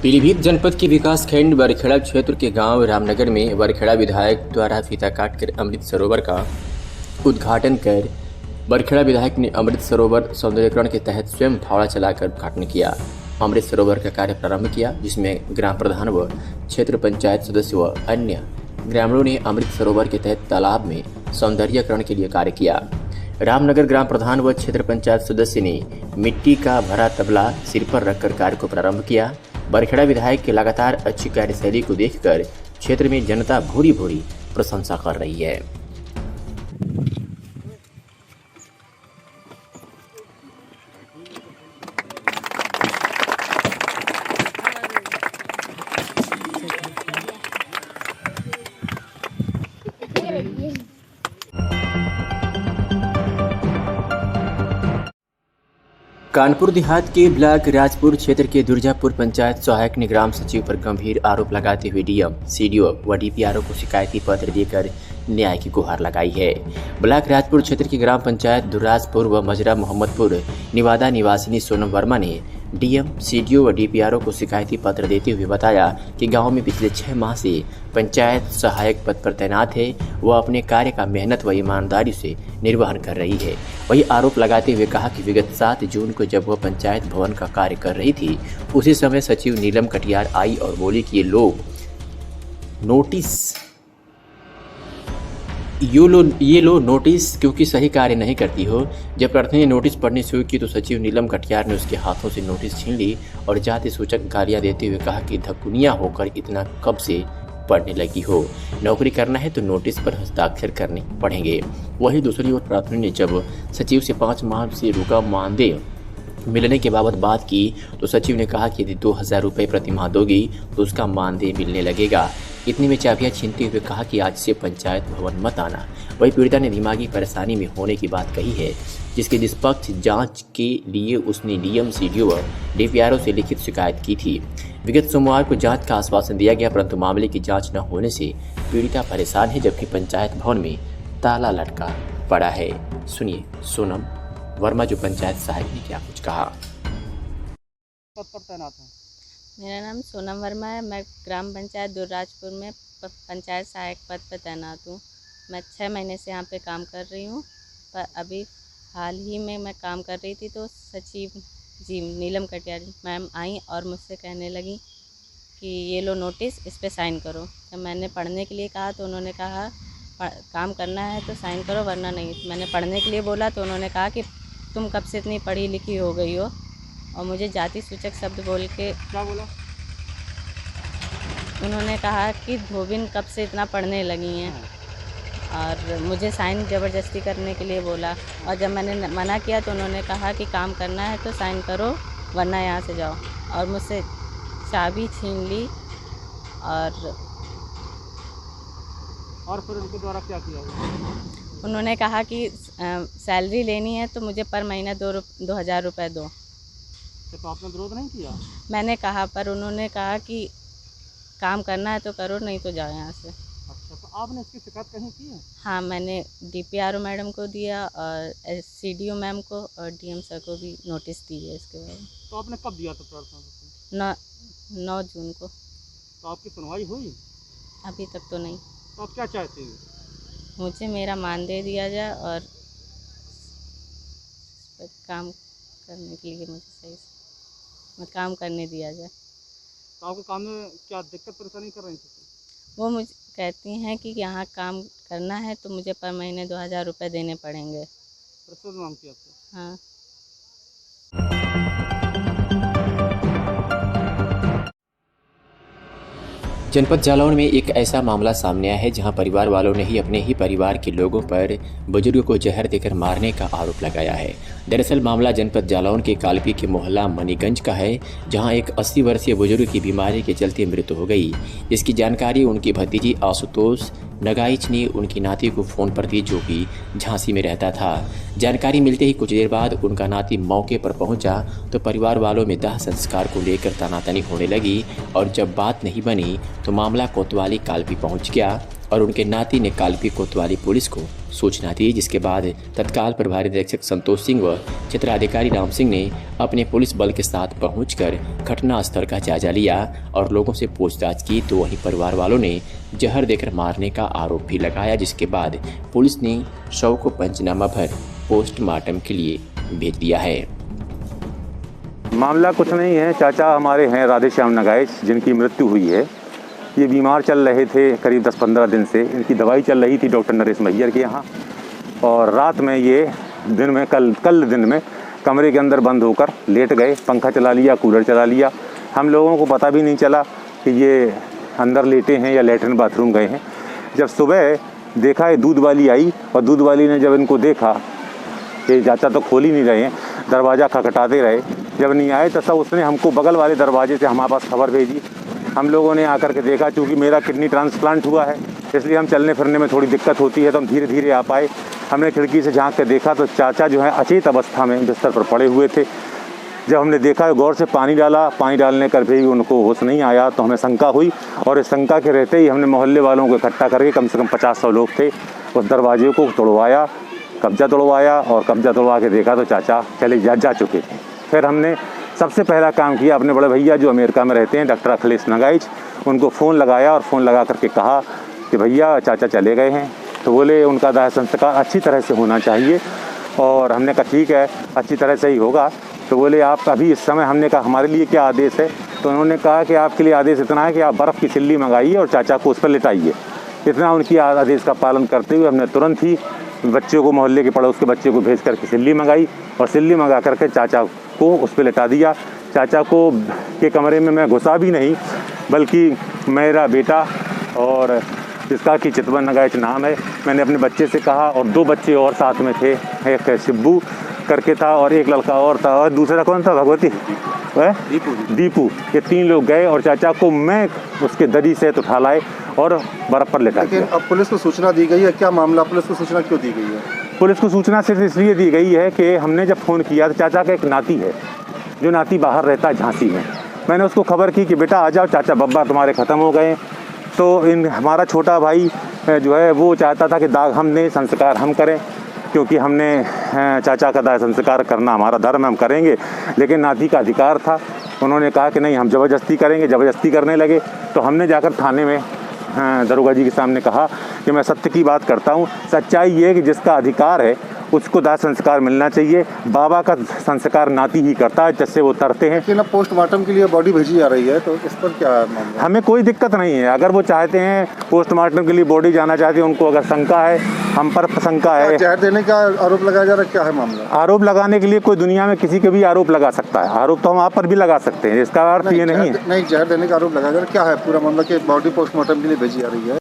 पीलीभीत जनपद के विकास खंड बरखेड़ा क्षेत्र के गांव रामनगर में बरखेड़ा विधायक द्वारा फीता काटकर अमृत सरोवर का उद्घाटन कर बरखेड़ा विधायक ने अमृत सरोवर सौंदर्यीकरण के तहत स्वयं फावड़ा चलाकर उद्घाटन किया। अमृत सरोवर का कार्य प्रारंभ किया, जिसमें ग्राम प्रधान व क्षेत्र पंचायत सदस्य व अन्य ग्रामीणों ने अमृत सरोवर के तहत तालाब में सौंदर्यीकरण के लिए कार्य किया। रामनगर ग्राम प्रधान व क्षेत्र पंचायत सदस्य ने मिट्टी का भरा तबला सिर पर रखकर कार्य को प्रारंभ किया। बरखेड़ा विधायक की लगातार अच्छी कार्यशैली को देखकर क्षेत्र में जनता भूरी भूरी प्रशंसा कर रही है। कानपुर देहात के ब्लॉक राजपुर क्षेत्र के दुर्जापुर पंचायत सहायक ने ग्राम सचिव पर गंभीर आरोप लगाते हुए डीएम, सीडीओ व डीपीआरओ को शिकायती पत्र देकर न्याय की गुहार लगाई है। ब्लॉक राजपुर क्षेत्र की ग्राम पंचायत दुर्राजपुर व मजरा मोहम्मदपुर निवादा निवासिनी सोनम वर्मा ने डीएम, सीडीओ व डीपीआरओ को शिकायती पत्र देते हुए बताया कि गांव में पिछले 6 माह से पंचायत सहायक पद पर तैनात है। वह अपने कार्य का मेहनत व ईमानदारी से निर्वहन कर रही है। वही आरोप लगाते हुए कहा कि विगत 7 जून को जब वह पंचायत भवन का कार्य कर रही थी, उसी समय सचिव नीलम कटियार आई और बोली कि ये लो नोटिस, क्योंकि सही कार्य नहीं करती हो। जब प्रार्थना ने नोटिस पढ़नी शुरू की तो सचिव नीलम कटियार ने उसके हाथों से नोटिस छीन ली और जाति सूचक गालियां देते हुए कहा कि धकुनिया होकर इतना कब से पढ़ने लगी हो, नौकरी करना है तो नोटिस पर हस्ताक्षर करने पड़ेंगे। वही दूसरी ओर प्रार्थना ने जब सचिव से 5 माह से रुका मानदेय मिलने के बाबत बात की तो सचिव ने कहा कि यदि 2000 रुपये प्रति माह दोगी तो उसका मानदेय मिलने लगेगा। इतने में चाबियां छीनते हुए कहा कि आज से पंचायत भवन मत आना। वही पीड़िता ने दिमागी परेशानी में होने की बात कही है, जिसकी निष्पक्ष जांच के लिए उसने डीएम, सीडीओ व डीपीआरओ से लिखित शिकायत की थी। विगत सोमवार को जांच का आश्वासन दिया गया, परंतु मामले की जांच न होने से पीड़िता परेशान है, जबकि पंचायत भवन में ताला लटका पड़ा है। सुनिए सोनम वर्मा जो पंचायत सहायक ने क्या कुछ कहा। पद पर तैनात है। मेरा नाम सोनम वर्मा है। मैं ग्राम पंचायत दुर्राजपुर में पंचायत सहायक पद पर तैनात हूँ। मैं 6 महीने से यहाँ पे काम कर रही हूँ, पर अभी हाल ही में मैं काम कर रही थी तो सचिव जी नीलम कटियार मैम आई और मुझसे कहने लगी कि ये लो नोटिस, इस पे साइन करो। जब मैंने पढ़ने के लिए कहा तो उन्होंने कहा काम करना है तो साइन करो वरना नहीं। मैंने पढ़ने के लिए बोला तो उन्होंने कहा कि तुम कब से इतनी पढ़ी लिखी हो गई हो, और मुझे जाति सूचक शब्द बोल के क्या बोला? उन्होंने कहा कि धोबिन कब से इतना पढ़ने लगी हैं, और मुझे साइन ज़बरदस्ती करने के लिए बोला। और जब मैंने मना किया तो उन्होंने कहा कि काम करना है तो साइन करो वरना यहाँ से जाओ, और मुझसे चाबी छीन ली। और फिर उनके द्वारा क्या किया हुआ? उन्होंने कहा कि सैलरी लेनी है तो मुझे पर महीना 2000 रुपये दो। तो आपने विरोध नहीं किया? मैंने कहा, पर उन्होंने कहा कि काम करना है तो करो, नहीं तो जाओ यहाँ से। अच्छा, तो आपने इसकी शिकायत कहीं की है? हाँ, मैंने डीपीआरओ मैडम को दिया और सीडीओ मैम को और डीएम सर को भी नोटिस दी है इसके बारे में। तो आपने कब दिया था प्रार्थना? 9 जून को। तो आपकी सुनवाई हुई? अभी तक तो नहीं। तो आप क्या चाहते हैं? मुझे मेरा मानदेय दिया जाए और काम करने के लिए मुझे सही से काम करने दिया जाए। तो आपके काम में क्या दिक्कत परेशानी कर रही थी? वो मुझे कहती हैं कि यहाँ काम करना है तो मुझे पर महीने 2000 रुपये देने पड़ेंगे। रिश्वत मांगती आपसे? हाँ। जनपद जालौन में एक ऐसा मामला सामने आया है जहां परिवार वालों ने ही अपने ही परिवार के लोगों पर बुजुर्ग को जहर देकर मारने का आरोप लगाया है। दरअसल मामला जनपद जालौन के कालपी के मोहल्ला मनीगंज का है, जहां एक 80 वर्षीय बुजुर्ग की बीमारी के चलते मृत्यु हो गई। इसकी जानकारी उनकी भतीजी आशुतोष नगाइच ने उनकी नाती को फ़ोन पर दी, जो कि झांसी में रहता था। जानकारी मिलते ही कुछ देर बाद उनका नाती मौके पर पहुंचा तो परिवार वालों में दाह संस्कार को लेकर तनातनी होने लगी, और जब बात नहीं बनी तो मामला कोतवाली कालपी पहुंच गया और उनके नाती ने कालपी कोतवाली पुलिस को सूचना दी, जिसके बाद तत्काल प्रभारी निरीक्षक संतोष सिंह व क्षेत्राधिकारी राम सिंह ने अपने पुलिस बल के साथ पहुंचकर घटनास्थल का जायजा लिया और लोगों से पूछताछ की। तो वहीं परिवार वालों ने जहर देकर मारने का आरोप भी लगाया, जिसके बाद पुलिस ने शव को पंचनामा भर पोस्टमार्टम के लिए भेज दिया है। मामला कुछ नहीं है। चाचा हमारे हैं राधेश्याम नगाइच, जिनकी मृत्यु हुई है। ये बीमार चल रहे थे करीब 10-15 दिन से। इनकी दवाई चल रही थी डॉक्टर नरेश मैयर के यहाँ, और रात में ये दिन में कल दिन में कमरे के अंदर बंद होकर लेट गए। पंखा चला लिया, कूलर चला लिया। हम लोगों को पता भी नहीं चला कि ये अंदर लेटे हैं या लेटरिन बाथरूम गए हैं। जब सुबह देखा ये दूध वाली आई, और दूध वाली ने जब इनको देखा कि चाचा तो खोल ही नहीं रहे हैं, दरवाज़ा खटखटाते रहे। जब नहीं आए तो सब उसने हमको बगल वाले दरवाजे से हमारे पास खबर भेजी। हम लोगों ने आकर के देखा, चूँकि मेरा किडनी ट्रांसप्लांट हुआ है इसलिए हम चलने फिरने में थोड़ी दिक्कत होती है, तो हम धीरे धीरे आ पाए। हमने खिड़की से झांक के देखा तो चाचा जो है अचेत अवस्था में बिस्तर पर पड़े हुए थे। जब हमने देखा गौर से पानी डाला, पानी डालने कर भी उनको होश नहीं आया, तो हमें शंका हुई, और इस शंका के रहते ही हमने मोहल्ले वालों को इकट्ठा करके, कम से कम 50-100 लोग थे, उस दरवाजे को तोड़वाया, कब्जा तोड़वाया, और कब्जा तोड़वा के देखा तो चाचा चले जा चुके थे। फिर हमने सबसे पहला काम किया, अपने बड़े भैया जो अमेरिका में रहते हैं डॉक्टर अखिलेश नगाइच, उनको फ़ोन लगाया और फ़ोन लगा करके कहा कि भैया चाचा चले गए हैं। तो बोले उनका दाह संस्कार अच्छी तरह से होना चाहिए, और हमने कहा ठीक है अच्छी तरह से ही होगा। तो बोले आप अभी इस समय, हमने कहा हमारे लिए क्या आदेश है? तो उन्होंने कहा कि आपके लिए आदेश इतना है कि आप बर्फ़ की सिल्ली मंगाइए और चाचा को उस पर लिटाइए। इतना उनकी आदेश का पालन करते हुए हमने तुरंत ही बच्चों को, मोहल्ले के पड़ोस के बच्चे को भेज करके सिल्ली मंगाई, और सिल्ली मंगा करके चाचा को उस पर लिटा दिया। चाचा को के कमरे में मैं घुसा भी नहीं, बल्कि मेरा बेटा और जिसका कि चितवन नगाइच नाम है, मैंने अपने बच्चे से कहा, और 2 बच्चे और साथ में थे, एक शिब्बू करके था और एक लड़का और था, और दूसरा कौन था? भगवती, दीपू। ये 3 लोग गए और चाचा को मैं उसके दरी से उठा लाए और बर्फ़ पर लेटा दिया। अब पुलिस को सूचना दी गई है, क्या मामला? पुलिस को सूचना क्यों दी गई है? पुलिस को सूचना सिर्फ इसलिए दी गई है कि हमने जब फ़ोन किया तो चाचा का एक नाती है, जो नाती बाहर रहता है झांसी में। मैंने उसको खबर की कि बेटा आ जाओ, चाचा बब्बा तुम्हारे ख़त्म हो गए। तो हमारा छोटा भाई जो है वो चाहता था कि दाग हमने संस्कार हम करें, क्योंकि हमने चाचा का दाह संस्कार करना हमारा धर्म है, हम करेंगे। लेकिन नाती का अधिकार था, उन्होंने कहा कि नहीं हम ज़बरदस्ती करेंगे। ज़बरदस्ती करने लगे तो हमने जाकर थाने में दरोगा जी के सामने कहा कि मैं सत्य की बात करता हूँ। सच्चाई ये है कि जिसका अधिकार है उसको दाह संस्कार मिलना चाहिए। बाबा का संस्कार नाती ही करता है, जिससे वो तरते हैं। लेकिन अब पोस्टमार्टम के लिए बॉडी भेजी जा रही है, तो इस पर क्या मामला? हमें कोई दिक्कत नहीं है। अगर वो चाहते हैं पोस्टमार्टम के लिए बॉडी जाना चाहते हैं, उनको अगर शंका है, हम पर शंका है। जहर देने का आरोप लगाया जा रहा है, क्या है मामला? आरोप लगाने के लिए कोई दुनिया में किसी के भी आरोप लगा सकता है। आरोप तो हम आप पर भी लगा सकते हैं, इसका अर्थ ये नहीं है। नहीं, जहर देने का आरोप लगाया जा रहा है, क्या है पूरा मामला कि बॉडी पोस्टमार्टम के लिए भेजी जा रही है?